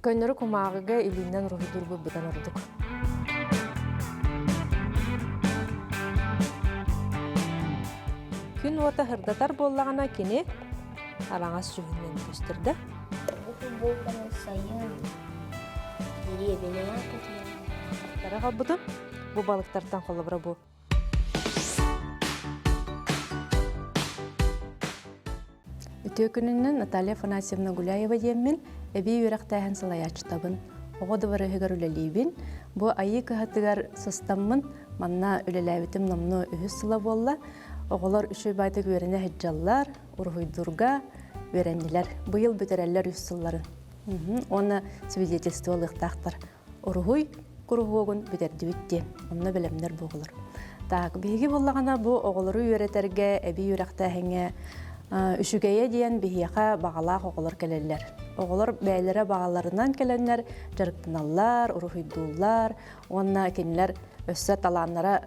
Könleri kumağıga ilinden ruhu durbu budan orduk. Gün orta hırdatar bollağına kini arağaz şühünden gösterdi. Bu futbolkanın sayın. Nereye beni yapıyor? Tara kalbıdım. Bu balıklardan kolabıra bu. Ütü gününden Natalya Afanasьевна Гуляева еммен эби үрәктәһен сылаячтабын. Оғоды бары хыгар үлелейбин. Бу айы кыһатыгар сыстаммын манна үлеләбитим намны үһүс сыла болла. Оғолар үшөй байтык өренә хиджаллар, урхуйдурга өрәнниләр. Быйыл бөтәрәлләр үс сылларын. Оны свидетельстволыктактар. Урхуй кургугун бөтәрди битте. Онны белемнәр бугылар. Так, биги боллагана бу оғолары өретәргә, эби үрәктәһеңә Үшүгeye diyen bihiyaka bağalaq oğulur kelirler. Oğulur beylere bağalarından kelenler, jarıktınallar, uruhuydullar, onna kendiler össe talanlara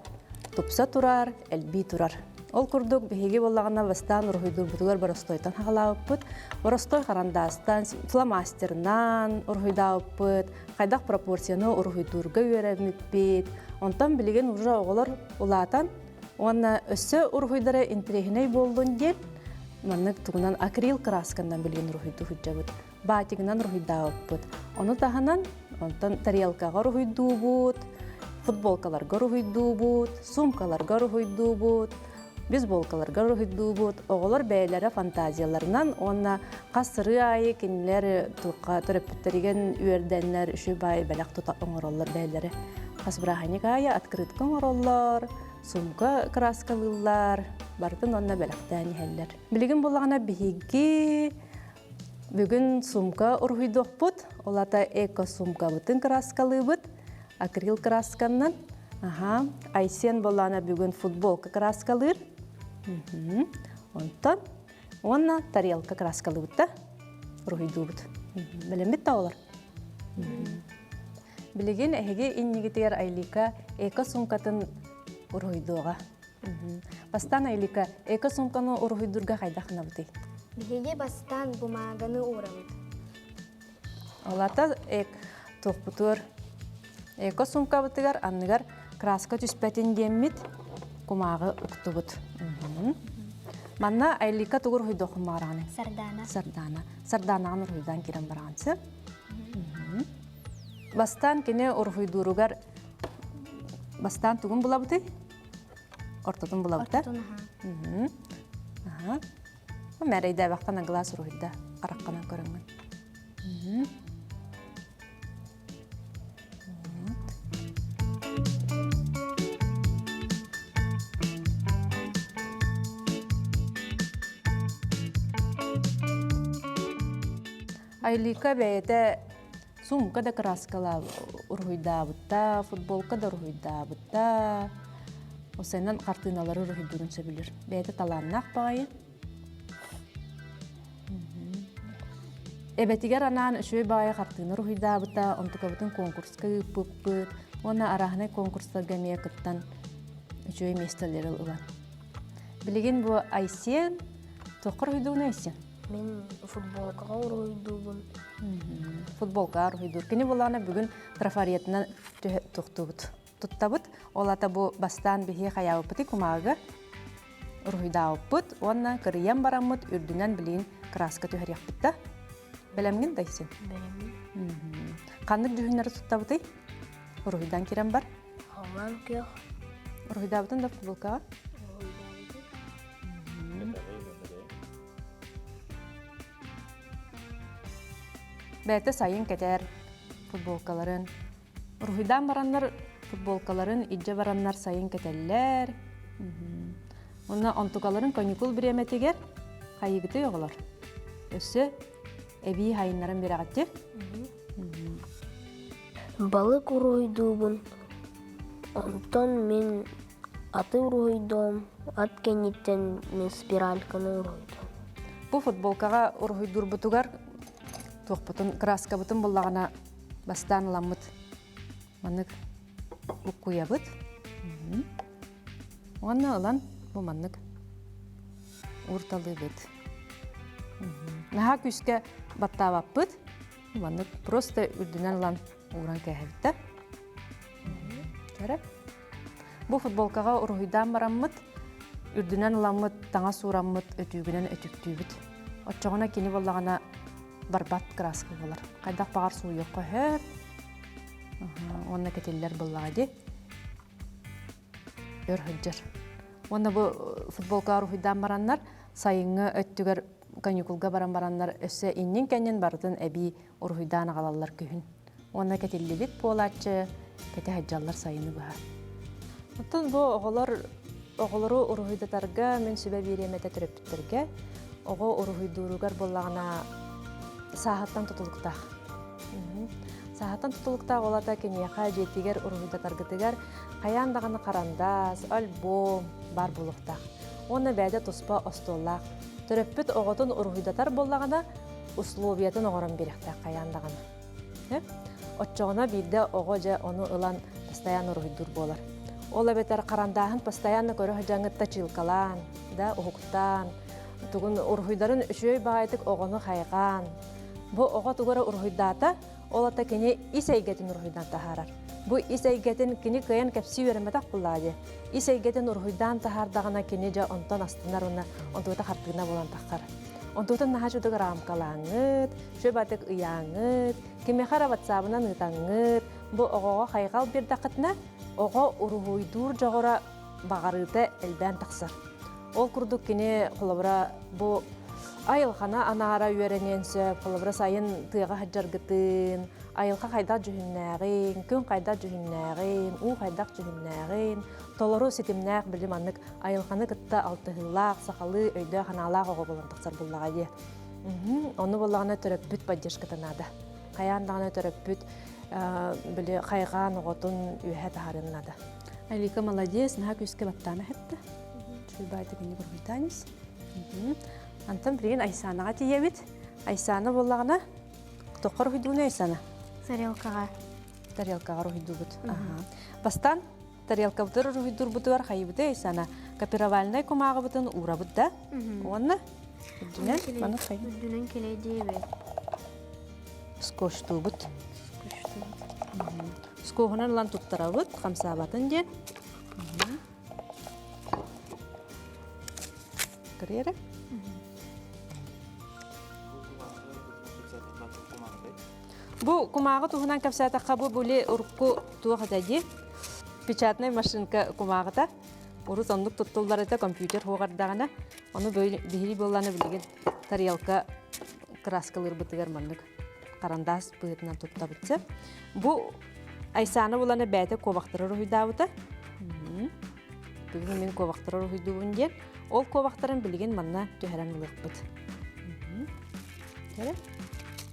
tupsa turar, elbi turar. Ol kurduk bihigi bollağına bastan uruhuydur budular barastoytan haqalağıppıt. Barastoy qarandastan, flamasternan uruhuydağıppıt, qaydaq proporsiyonu uruhuydurga öğrenmipbit. Ondan bilgen urra oğulur ulatan, onna össe uruhuydara intrihiney boldun del, Маннык тугунан акрил краскандан билген рухойду худжабыт. Батигынан рухойдааппыт. Оны таханан онтан тарелкага рухойдуубут, футболкаларга рухойдуубут, сумкаларга рухойдуубут, бейсболкаларга рухойдуубут. Оголор бәйләре фантазияларынан онна касыры айы кинилер тука төрөптерген үрдәннәр үшү бай беләк тута оңороллар бәйләре. Касбраханик айы открытка оңороллар, сумка краскалылар. Бартын онна бәләктәни хәлләр. Билеген буллагана биһиги бүген сумка урхуйдыкпыт. Олата эко сумка бутын краскалыбыт, акрил красканнан. Айсен буллана бүген футболка краскалыр. Онтан онна тарелка краскалыбыт та урхуйдубыт. Белембит та олар. Билеген эһеге иннигитер айлика эко сумкатын урхуйдуга. Бастан айлика эко сумканы урхуйдурга хайдахна бути. Биһиге бастан бумаганы урамыт. Олата тохпутур эко сумка бутыгар анныгар краска түспәтин деммит кумагы уктубут. Манна айлика тугур хуйдохмараны. Сардана урхуйдан кирен барансы. Бастан кине урхуйдуругар бастан тугун була бути. Ортотун булабыта. Мәрейдә баққана глаз рухидда қараққана көріңін. Айлика бәйті сумка да краскала рухидда бұтта, футболка да рухидда бұтта. Осеннан картиналары рухиддурун сөбүлөр. Бәйті таланнақ бағайы. Эбетигер анан үшөй бағайы картина рухидда бұта, онтукабытын конкурска үппүппүт. Оны арахына конкурстарга мия кыттан үшөй местелері ұлан. Билеген бұ Айсен, тоқыр рухиддуын Айсен? Мен футболкаға рухиддуын. Футболка рухиддур. Кені болағына бүгін трафариетінен тоқтубыт. Туттабыт, олата бу бастан бихи хаяупыты кумага рухидаупыт, онна кырыян барамыт үрдүнен билин краска түхәряқпытта. Белемген дайсен? Белемген. Қандық жүхінлері туттабыты? Рухидан керен бар? Халан кех. Рухидабытын да футболкаға? Бәйті сайын кетер футболкаларын. Рухидан баранлар футболкаларын иджа бараннар сайын кетеллер. Онна онтукаларын коньюкул биреметигер хайыгыты оғылар. Өссі әбей хайынларын берағатты. Балык уройдуын. Онтон мен аты уройдум. Ат кенеттен мен спиральканы уройдум. Бұ футболкаға уройдур бұтугар тоқпытын, краска бұтын болағына бастан ламыт. Маннык укуябыт. Онна олан бу маннык урталыбыт. Наха күскә баттабаппыт. Маннык просто үрдүнен лан уран кәһәбитте. Кәрәк. Бу футболкага урухуйдан бараммыт, үрдүнен ламмыт, таңа сураммыт, өтүгүнен өтүктүүбүт. Отчоғына кені боллағана барбат краска болар. Қайдақ бағар суы yok көһөр. Онна кетеллер боллаға де. Өр хүджір. Онна бу футболкага урухуйдан бараннар, сайыңы өттүгер каникулга баран-бараннар өссө иннин кәнен бардын әби урухуйдан ағалалар күйін. Онна кетеллебит болачы, кете хаджаллар сайыны бұға. Оттан бу оғылары урухуйдатарға мен сүбә биремете түрөптүттөргө ого урухуйдууругар боллагана саахаттан тутулуктах. Саахаттан тутулуктах олата кенияха жетигер урухуйдатаргытыгар каяндаганы карандас, альбом бар булуктах. Оны бәдә туспа остоллах. Төрөппүт оготун урухуйдатар боллагана условиятын огорон беректак каяндаганы. Отчоғына бирде ого же оны ылан постоянно урухуйдур болар. Ол әбетер қарандағын постоянно көрі жаңытта чилкалан, да, оғуқтан. Тугун урухуйдарын үшөй бағайтык оғыны қайған. Бу оға тугара урухуйдата, олата кені ис әйгетін урухуйдан тахарар. Бу ис әйгетін кені кайан кәпсі веремедақ бұлладе. Ис әйгетін урухуйдан тахардағына кені жа онтан астынар онтуыта қартығына болан таққар. Онтуытын наға жүдіг рамкалаңыт, шөй батык ұяңыт, кемехара ватсабынан ұтаңыт. Бу оғаға қайғал бердақытына оға урухуйдур жоғыра бағарыты әлбән тақсыр. Ол күрдік кені қолабыра бұ айылхана анағара үйерененсі, қолабыра сайын тыға хаджаргытын, айылға қайдақ жүхіннәғин, күн қайдақ жүхіннәғин, у қайдақ жүхіннәғин, толыру сетімнәқ білім анық айылханы кітті алтығылақ, сақалы өйді ханалақ оғы болын тақсыр бұллаға де. Оны болағына түріп бүт паддешкітінады. Қаяндағына түріп бүт білі қайған оғытын үйе тахарынады. Алика молодец, наға көске баттаны хетті. Шүйбайды күні бұрғытаныз. Антон бірген Айсанаға тиебет. Айсаны болағына тоққар ұйдуыны Айсана? Тарелкаға. Тарелкаға ұйду бұд. Бастан тарелка бұтыр ұйдур бұды бар қайы бұды Айсана. Копировальный көмағы бұдын ұра бұдда. Онына? Үрдінен келей дейбет. Скошту бұд. Скоғынан лан тұттара бұд, қамсабатын ден. Кірері? Бұ кумағы тұғынан кәпсәтаққа бұ бөлі ұрыққы туғы дәде. Печатный машинка кумағыда. Ұры сондық тұттылдар әті компьютер хоғардағына. Оны бейірі боланы білген тарелка краскалыр бұтығар маңдық. Қарандас бұғытынан тұтта бұтсы. Бұ Айсаны боланы бәйті ковақтырыр ұйдауыды. Бүгін мен ковақтырыр ұйдуын ден. Ол ковақтарын білген манна түйәрен ұлық бұд.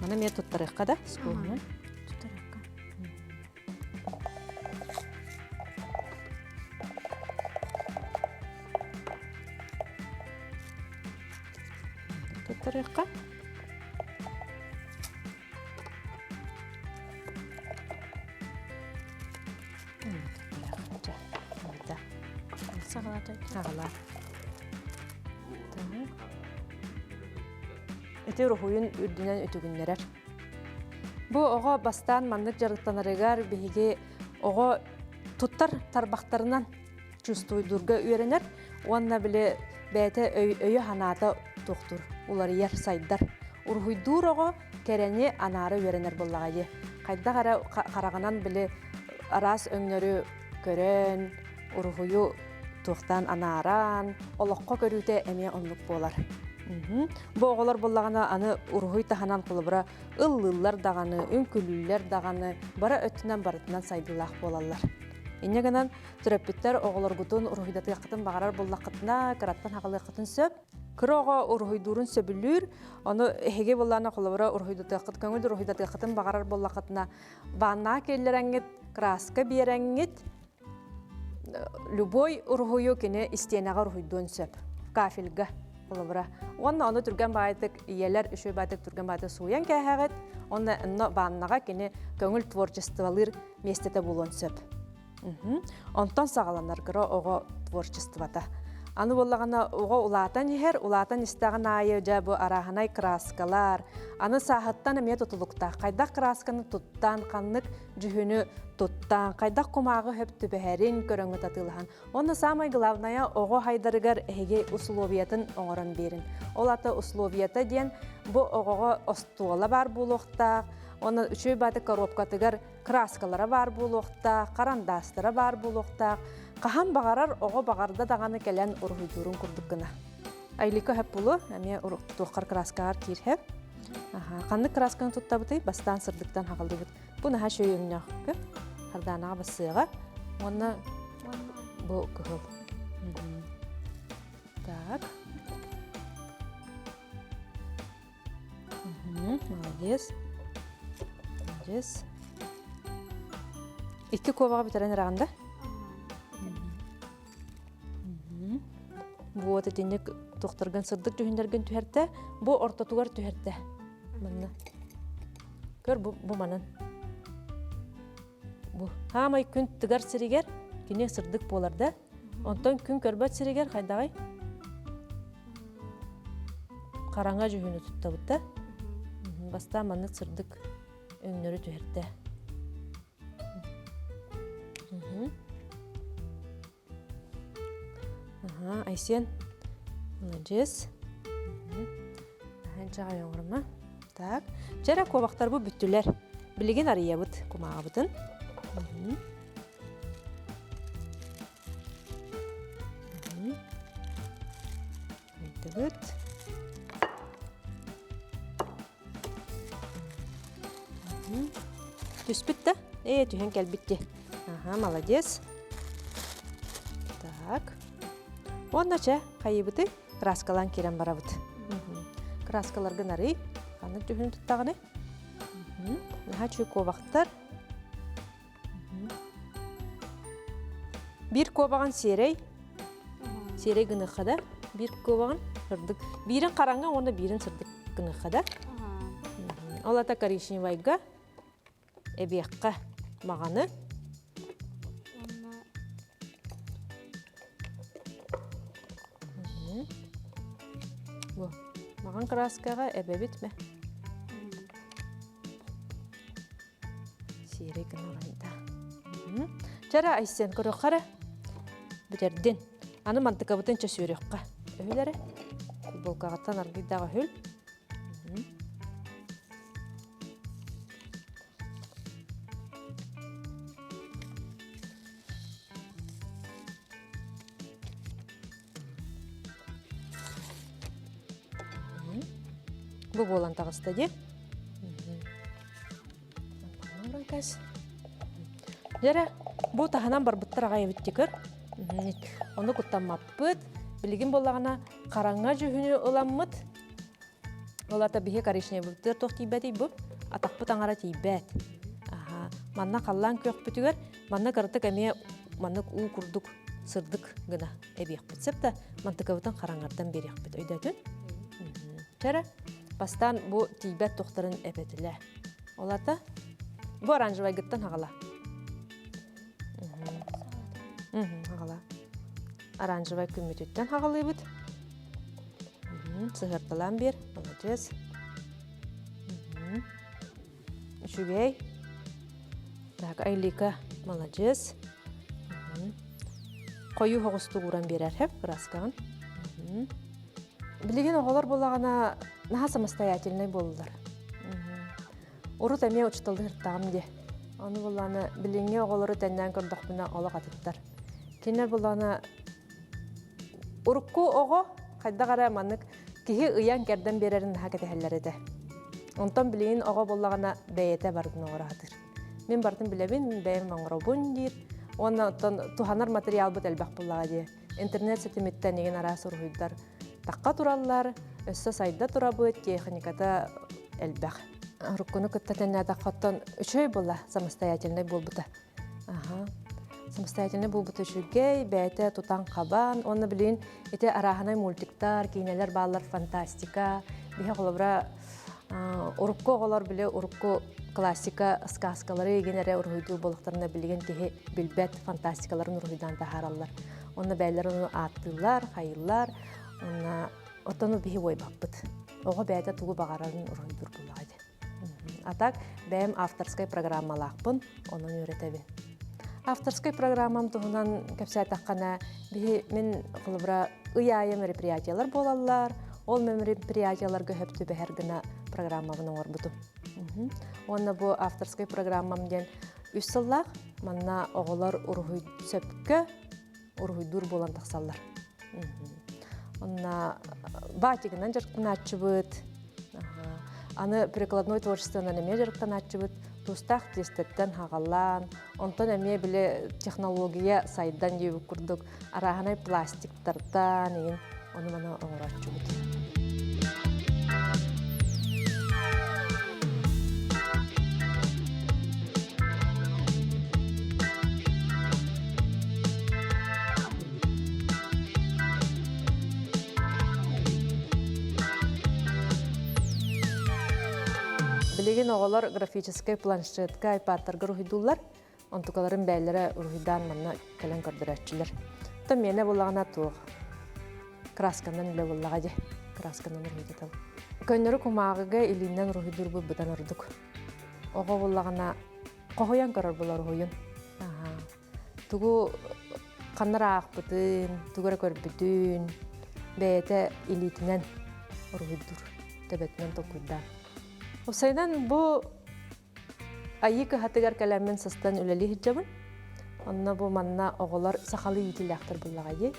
Мана мен тұттарыққа да скоғынан. Тұттарыққа. Сағала. Өте рухуын үрдінен өтігінлерер. Бұ оға бастан мандық жарықтанарығар бейге оға тұттар тарбақтарынан чувствуйдурға үйеренер. Онна біле бәйті өйі ханата тоқтыр. Олар ер сайдар. Урхуйдур оға кәрәне анары үйеренер боллағайды. Қайда қарағанан біле арас өңнөрі көрен, урхуйу тоқтан анаран, олыққа көріуде әме онлық болар. Бұл оғалар болағына аны урхуй таханан қолыбыра ыллылар дағаны, үнкүлілер дағаны, бара өттінен барытынан сайдылақ болалар. Инегінен түрәппеттер оғалар ғытын урхуйдаты яқытын бағарар боллақытына, қараттан хақылы яқытын сөп. Кірі оға урхуйдурын сөбілір, оны әхеге болағына қолыбыра урхуйдаты яқыт, көңілді урхуйдаты яқытын бағарар боллақытына бағына келер әңгет, краска бер әңгет, любой урхуйу кені истенеға урхуйдуын сөп, кафелгі. Оны түрген бағайтық, иелер үшөй бағайтық түрген бағайтық суян кәхәғет, оны бағынаға кені көңіл творчестволыр местеті болуын сөп. Онтан сағаланар кірі оға творчествота. Аны боллагана ого улатан ихер, улатан истаган айы жа бу араханай краскалар. Аны сахаттан эме тутулукта. Кайдак красканы туттан, каннык жүхүнү туттан, кайдак кумагы хөп түбэхерин көрөңү татылхан. Оны самай главная ого хайдарыгар эге условиятын оңорон берин. Ол ата условията ден бу огого остуола бар булукта, оны үчөй баты коробкатыгар краскалара бар булукта, карандастара бар булукта. Кахан багарар ого багарда даганы келен ургуйдурун курдук гына. Айлыка хеп булу, эме туоккар краскаар кирхеп. Канды красканы туттабытай бастан сырдыктан хагалдыбыт. Бу наха шөйөңнөк. Харданага басыга. Оны бу кыгыл. Так. Молодец. Молодец. Икки ковага битерен раганда. Бу отетинек тохтырган сырдык жүһүндөргөн түһәртә, бу ортотугар түһәртә. Мына. Көр бу манан. Бу хамай күн тыгар сиригер, кине сырдык болар да. Онтон күн көрбөт сиригер кайдагай. Караңга жүһүнү туттабыт да. Баста маны сырдык өңнөрү түһәртә. Айсен. Молодец. Жагай оңырма. Так. Жара кобактар бу бүттүлер. Билеген арыябыт, кумагабытын. Өйтөбүт. Түспүт да? Түһен келбитти. Молодец. Так. Оннача кайыбыты краскалан керен барабыт. Краскалар гынары, каны жүхүн туттаганы. Наха чүй кобактар. Бир кобаган серей. Серей гыныхада. Бир кобаган сырдык. Бирин караңга, оны бирин сырдык гыныхада. Олата коричневайга эбекка маганы. Маған краскаға әбе бітме. Серегін орайда. Жара айсен көрі қара. Бүтерден. Аны мантыка бұтын ча сүйрекқа. Өйлері. Футболкағаттан аргидағы хөл. Бу болан тағыста де. Жара, бу тағынан бар бұттар ағайы бүттекір. Оны құттанмап бұд. Білген болағына қараңға жүхіні оламмыд. Олата біге коричневый бұттыр тоқ тейбәдей бұ. Атақ бұт аңара тейбәд. Манна қаллан көк бүтігер. Манна қарытық әме маннық ұл күрдік сырдық ғына әбек бұтсепті. Мантыға бұтын қараңардан берек бұт. Өйдәтін. Жара, бастан бу тейбәт тоқтарын әбетілі. Олата, бу оранжевай гыттан хағала. Хағала. Оранжевай күммететтен хағалы бұд. Сығыртылан бер. Молодец. Үшігей. Так, айлика. Молодец. Қойу хоғысты құран берер хеп, краскаған. Билеген оғалар болағана наха самостоятельный болдылар. Урут әме учтылды хырттағым де. Оны болағана біленге оғалары тәннен көрдіқпіна олақ атыттар. Кенер болағана урукку оғы қайда қара манық кихи ұян кәрден берерін наха кәтәхәлләр еді. Онтан білеген оға болағана бәйеті бардың оғыра атыр. Мен бардың білебін, бәйім оңыра бұн дейір. Оны туханар материал бұт әлбәқ болаға де. Интернет сетіметтен еген арасы ұрғыйдар. Таққа тураллар, өссі сайда турабыт, техниката әлбәқ. Руккуны күттәтәнне таққаттан үшөй бола, самостоятельный болбыта. Самостоятельный болбыта үшігей, бәйті тутан қабан, оны білейін, еті араханай мультиктар, кейнелер балар фантастика, бейе қолабыра урукку оғалар біле урукку классика сказкалары генере ургуйду болуктарына билген кеһи билбет фантастикаларын ургуйдан тахараллар. Онна бәйләр оны аттылар, хайыллар, онна отону бихи ойбакпыт. Ого бәйдә тугу багарарын ургуйдур булайды. Атак бәйм авторскай программалақпын, оны өйрәтәбин. Авторскай программам туһунан кәпсәт аққана бихи мен кылыбра ыяйы мероприятиялар болалар. Ол мероприятиялар көһөптү бәһәр гына программабын оңорбуту. Онна бу авторскай программам ден үссыллах манна оголор ургуй сөпкө ургуйдур болан тахсаллар. Онна батигынан жарктан ачыбыт. Аны прикладной творчествонан эме жарктан ачыбыт. Тустах тестеттен хагаллан, онтон эме биле технология сайдан жебі курдук, араханай пластиктардан еген оны мана оңырачыбыт. Билеген оголор графический планшетка айпаттарга ургуйдулар, онтукаларын бәйләре ургуйдан манна кален көрдөрәчиләр. Та менә булагына туг. Красканан ле булага же. Красканан ургуйдатам. Көннәре кумагыга илиннән ургуйдур бу будан ордук. Ого булагына когоян карар булар уйын. Тугу канараак бутын, тугара көрбүтүн, бәйте илитинен ургуйдур. Тебетнен токуйдан. Осайдан бу айык хатыгар каламен састан үлели хиджабын. Онна бу манна оголар сахалы итиләктер буллагай.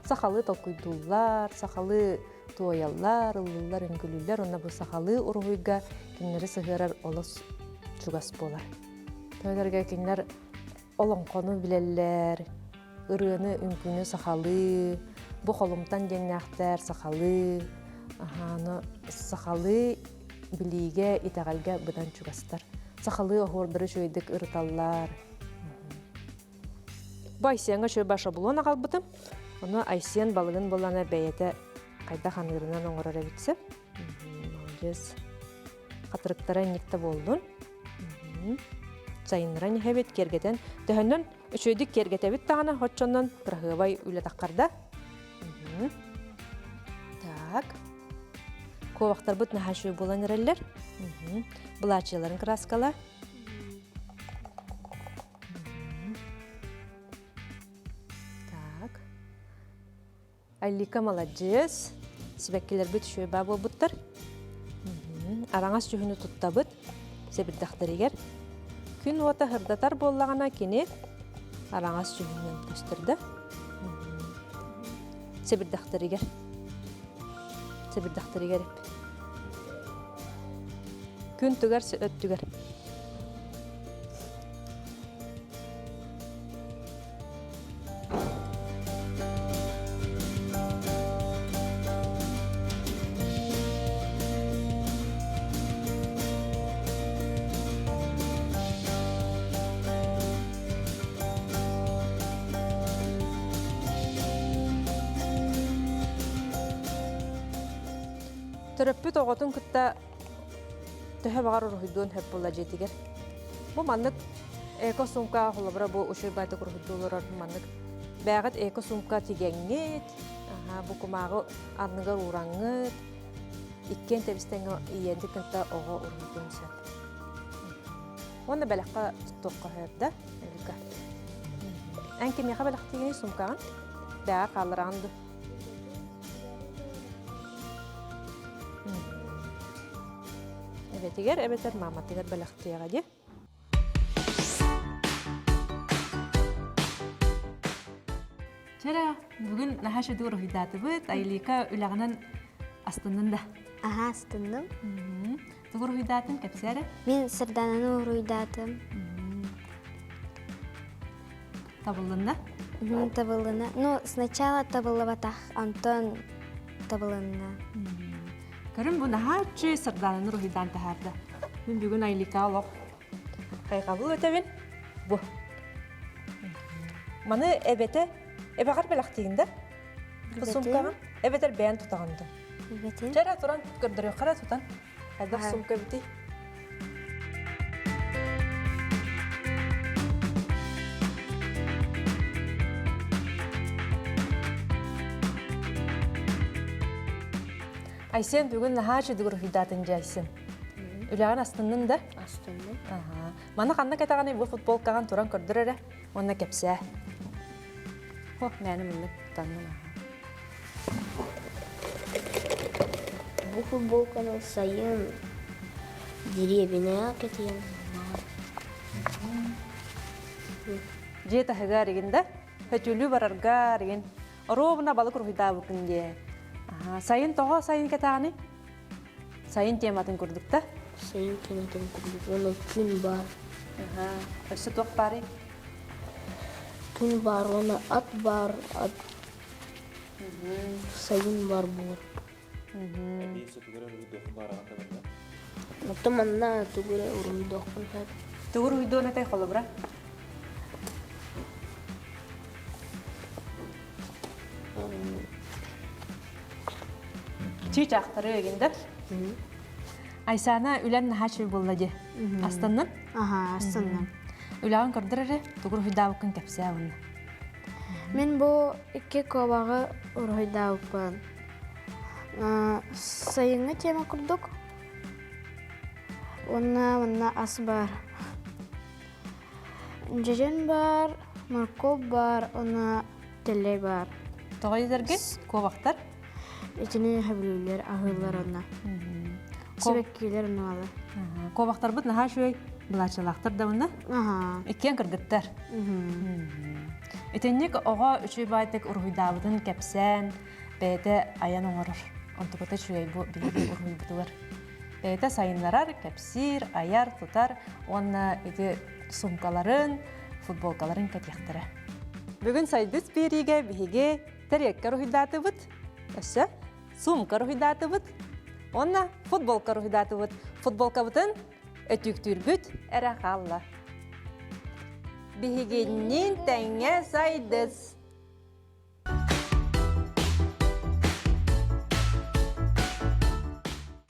Сахалы токуйдуллар, сахалы туояллар, уллар ингүлүлләр, онна бу сахалы ургуйга киннәре сыгырар олос чугас болар. Тойларга киннәр олонкону билелләр, ырыны үңкүнү сахалы, бу холумтан деңнәктәр сахалы, аны сахалы билиге итагалга будан чугастар. Сахалы охордыры шөйдік ырыталлар. Бу айсиянга шөй баша булуына қалбытым. Оны айсиян балығын болана бәйеті қайда ханырынан оңырар әбітсі. Молодец. Қатырықтара некті болдun. Сайыныран ехебет кергетен. Төхіннен шөйдік кергетебет тағана хотчоннан пырағыбай үлі таққарда. Так. Ковақтар бұт нахашуы болан әрелер. Бұлачыларын краскала. Так. Айлика молодец. Себеккелер бұт шөй ба бол бұттар. Араңас жүхіні тұтта бұт. Себірдақтар егер. Күн ота хырдатар боллағана кені араңас жүхінен көстірді. Себірдақтар егер. Себірдақтар егер. Күн түгер, өт түгер. Төрөппүт оғотун кытта төһө бағар урхуйдуун хөп була жетигер. Бу маннык эко сумка холобра бу ушуй байты урхуйдуулар маннык. Бәгат эко сумка тигеңнет. Бу кумагы арныгар ураңыт. Иккен тебистенге иенди кытта ого урхуйдуун сеп. Онда бәләкка тоққа хөпдә. Элика. Әнке меха бәләк тигени сумкаган. Бәга калыранды. Evet, eğer evet mama tigar balaktiyga di. Çara, bugün nahaşı doğru hidatı bit, aylika ülağının astından. Aha, astından. Doğru hidatın kapsara? Мен сырдананы уруйдатым. Табылында? Табылына. Ну, сначала табылыбатах, Антон табылына. Көрім бұл нахачы сырданын рухидан тахарда. Мен бүгін айлика алақ. Қайқабыл өтәбін? Бұ. Маны әбеті, әбеғар бәлақ дейінді? Бұл сумкаға? Әбетер бәйін тұтағанды. Әбетін? Жара тұран көрдірі қара тұтан. Қайдақ сумка бітей. Айсен бүгін нахачы дүгір хидатын жайсын. Үләғын астынның да? Астынным. Мана қанна кетағаны бұл футболкаған туран көрдір әрі, онна кепсә. Хо, мәні мұнды танның. Бу футболканы сайын деревіне кетейін. Жета хыгар егенде, хөтүлі бараргар еген. Оробына балық рухида бүкінде. Сайын тоға сайын кетағаны? Сайын тематын көрдікті? Сайын тематын көрдік. Оны күн бар. Өсі тоқ бары? Күн бар, оны ат бар. Сайын бар бұл. Mutta manna tugure urumdoqun hab. Тугур уйдуна тай холы бра? Чи чақтары егенде? Айсана үлән нахачы болладе. Астаннан? Астаннан. Үләғын көрдір әрі, тугур уйдауықын кәпсі ауынна. Мен бұл ике ковағы уройдауқын. Сайыңы тема күрдік. Онна ас бар. Жежен бар, морков бар, онна теле бар. Тоғай едерге ковақтар? Итini хабилер, ахылар онна. Себеккилер онналы. Ковақтар бұд нахачы бұлачылақтар да онна? Еккен кіргіттер. Етеннік оға үші байтық ұрғыдауытын кәпсән, бәйті аян оңырыр. Онтықыты шүйей бұл бейгі ұрғыдуар. Бәйті сайынларар, кәпсір, аяр, тұтар, онна еті сумкаларын, футболкаларын кәтияқтыры. Бүгін сайдыз береге бейге тәрекке ұрғыдаты бұд. Өсі, сумка ұрғыдаты бұд. Онна футболка ұрғыдаты бұд. Футболка бұтын өтіктір бүд әрі қалла. Бейгеннен тәңе сайдыз.